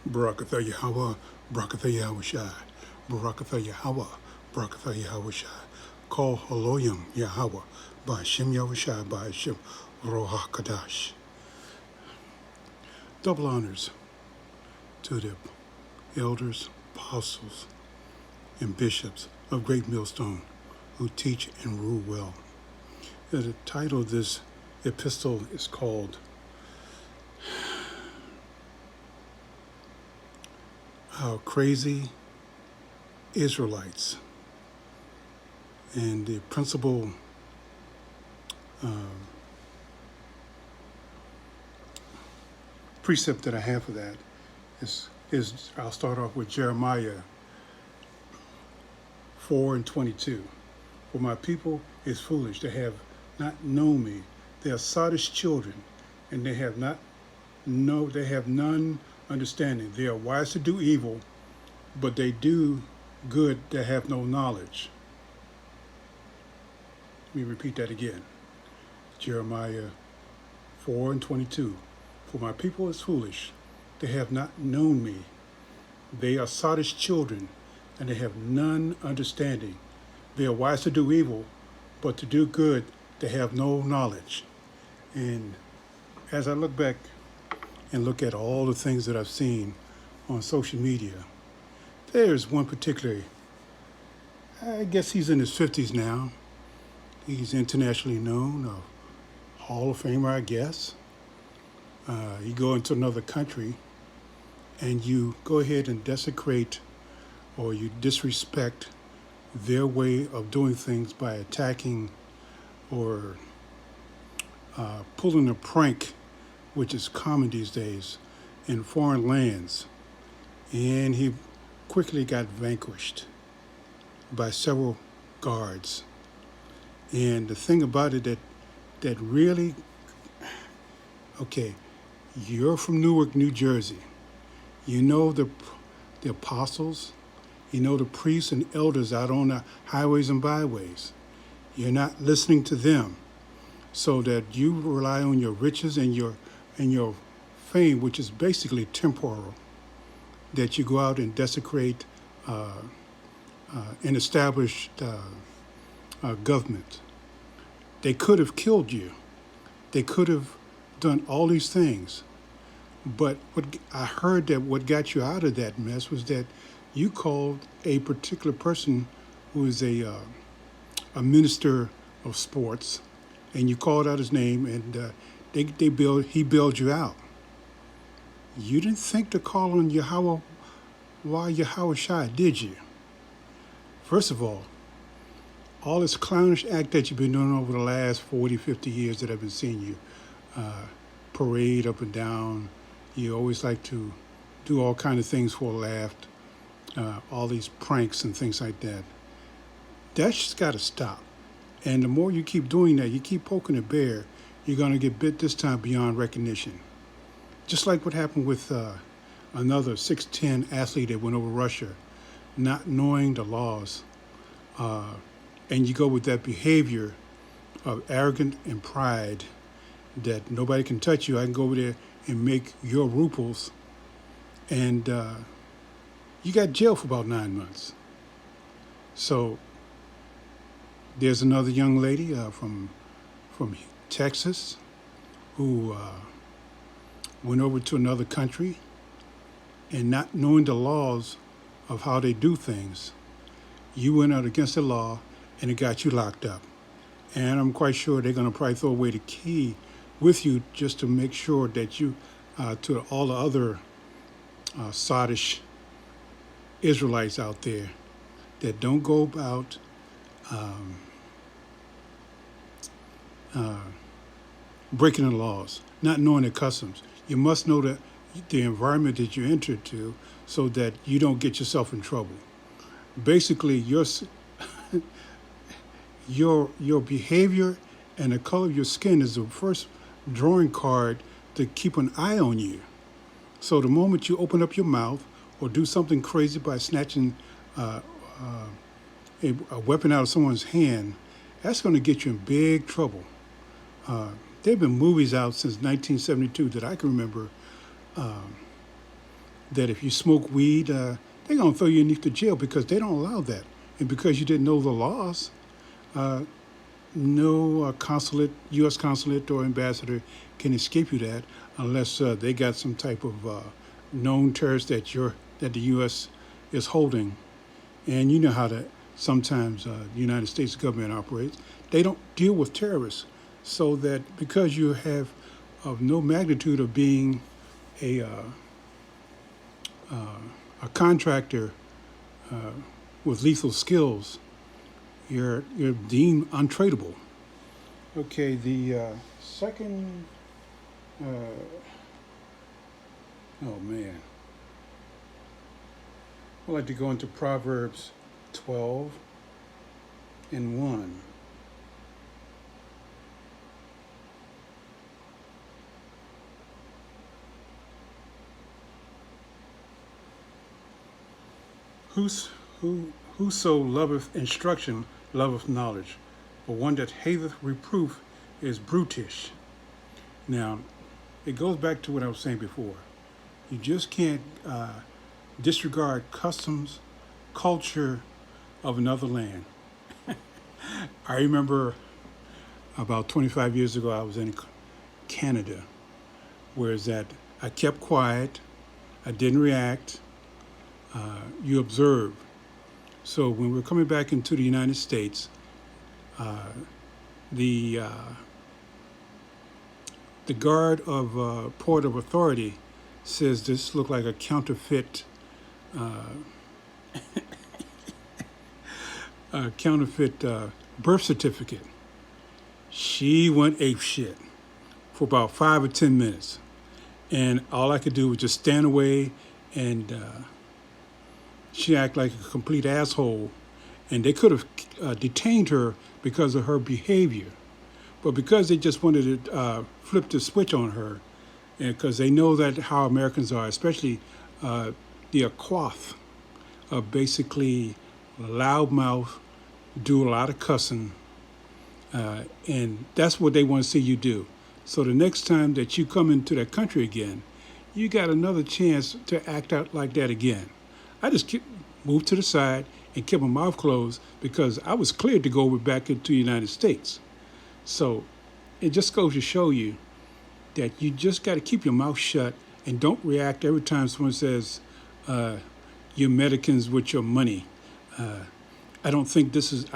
Barakatha Yahawa, Barakatha Yahawashi, Barakatha Yahawa, Barakatha Yahawashi. Call Haloyim Yahawa, Ba'ashem Yahawashi, Ba'ashem Roha Kadash. Double honors to the elders, apostles, and bishops of Great Millstone who teach and rule well. The title of this epistle is called How Crazy Israelites. And the principal precept that I have for that is I'll start off with Jeremiah 4:22. For my people is foolish, they have not known me. They are sottish children, and they have none understanding. They are wise to do evil, but they do good that have no knowledge. Let me repeat that again. Jeremiah 4:22. For my people is foolish, they have not known me. They are sottish children, and they have none understanding. They are wise to do evil, but to do good they have no knowledge. And as I look back and look at all the things that I've seen on social media, there's one particular, I guess he's in his 50s now. He's internationally known, a Hall of Famer, I guess. You go into another country and you go ahead and desecrate or you disrespect their way of doing things by attacking or pulling a prank, which is common these days in foreign lands. And he quickly got vanquished by several guards. And the thing about it that really, okay, you're from Newark, New Jersey. You know the apostles, you know the priests and elders out on the highways and byways. You're not listening to them, so that you rely on your riches and your fame, which is basically temporal. That you go out and desecrate an established government. They could have killed you. They could have done all these things. But what I heard that what got you out of that mess was that you called a particular person who is a minister of sports, and you called out his name, and he bailed you out. You didn't think to call on Yahawa, Yahawashi, did you? First of all this clownish act that you've been doing over the last 40, 50 years that I've been seeing you parade up and down. You always like to do all kind of things for a laugh, all these pranks and things like that. That's just got to stop. And the more you keep doing that, you keep poking a bear, you're going to get bit this time beyond recognition. Just like what happened with another 6'10" athlete that went over Russia, not knowing the laws. And you go with that behavior of arrogance and pride that nobody can touch you. I can go over there and make your ruples. And you got jail for about 9 months. So there's another young lady from Texas who went over to another country and not knowing the laws of how they do things, you went out against the law and it got you locked up. And I'm quite sure they're going to probably throw away the key with you just to make sure that you, to all the other sottish Israelites out there that don't go about breaking the laws, not knowing the customs. You must know the environment that you enter to so that you don't get yourself in trouble. Basically, your behavior and the color of your skin is the first drawing card to keep an eye on you. So the moment you open up your mouth or do something crazy by snatching a weapon out of someone's hand, that's going to get you in big trouble. There have been movies out since 1972 that I can remember that if you smoke weed, they're going to throw you into jail because they don't allow that. And because you didn't know the laws, no consulate, U.S. consulate or ambassador can escape you that unless they got some type of known terrorist that the U.S. is holding. And you know how that sometimes the United States government operates. They don't deal with terrorists, so that because you have of no magnitude of being a contractor with lethal skills, you're deemed untradeable. Okay, the second. Oh man, I'd like to go into Proverbs 12 and 1. Whoso loveth instruction loveth knowledge, but one that hateth reproof is brutish. Now, it goes back to what I was saying before. You just can't disregard customs, culture of another land. I remember about 25 years ago, I was in Canada, where that I kept quiet, I didn't react. You observe. So when we're coming back into the United States, the guard of Port of Authority says this looked like a counterfeit birth certificate. She went ape shit for about 5 or 10 minutes, and all I could do was just stand away, and she acted like a complete asshole, and they could have detained her because of her behavior. But because they just wanted to flip the switch on her, and because they know that how Americans are, especially the Aquath, basically loudmouth, do a lot of cussing, and that's what they want to see you do. So the next time that you come into that country again, you got another chance to act out like that again. I just moved to the side and kept my mouth closed because I was cleared to go back into the United States. So it just goes to show you that you just got to keep your mouth shut and don't react every time someone says, you're Americans with your money. I think this is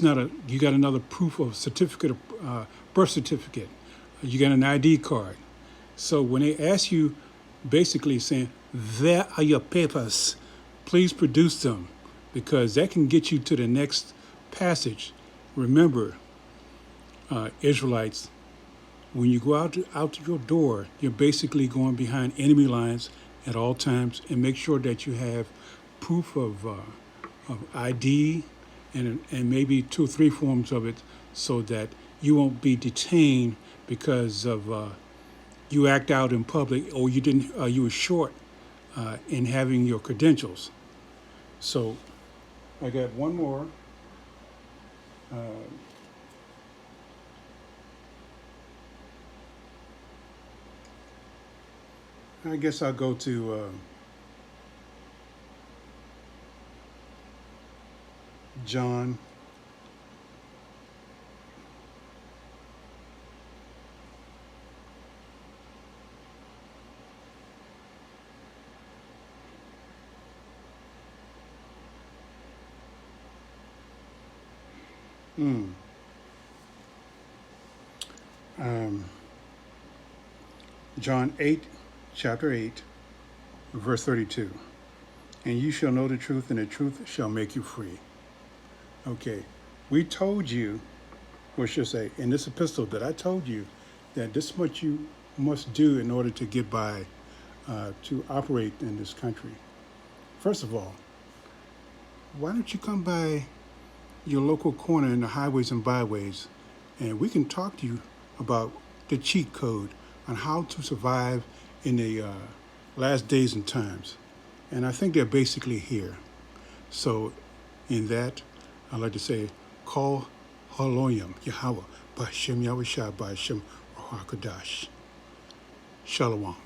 not you got another proof of certificate, of birth certificate. You got an ID card. So when they ask you, basically saying, there are your papers, please produce them, because that can get you to the next passage. Remember, Israelites, when you go out your door, you're basically going behind enemy lines at all times, and make sure that you have proof of ID and maybe 2 or 3 forms of it, so that you won't be detained because of you act out in public, or you were short in having your credentials. So I got one more. I guess I'll go to John. John 8, chapter 8, verse 32. And you shall know the truth, and the truth shall make you free. Okay, we told you, or should I say, in this epistle that I told you that this is what you must do in order to get by, to operate in this country. First of all, why don't you come by your local corner in the highways and byways, and we can talk to you about the cheat code on how to survive in the last days and times. And I think they're basically here. So in that, I'd like to say, call Haloyam, Yahawa, Ba'Shem Yahawashi, Ba'Shem Ruach HaKodesh. Shalom.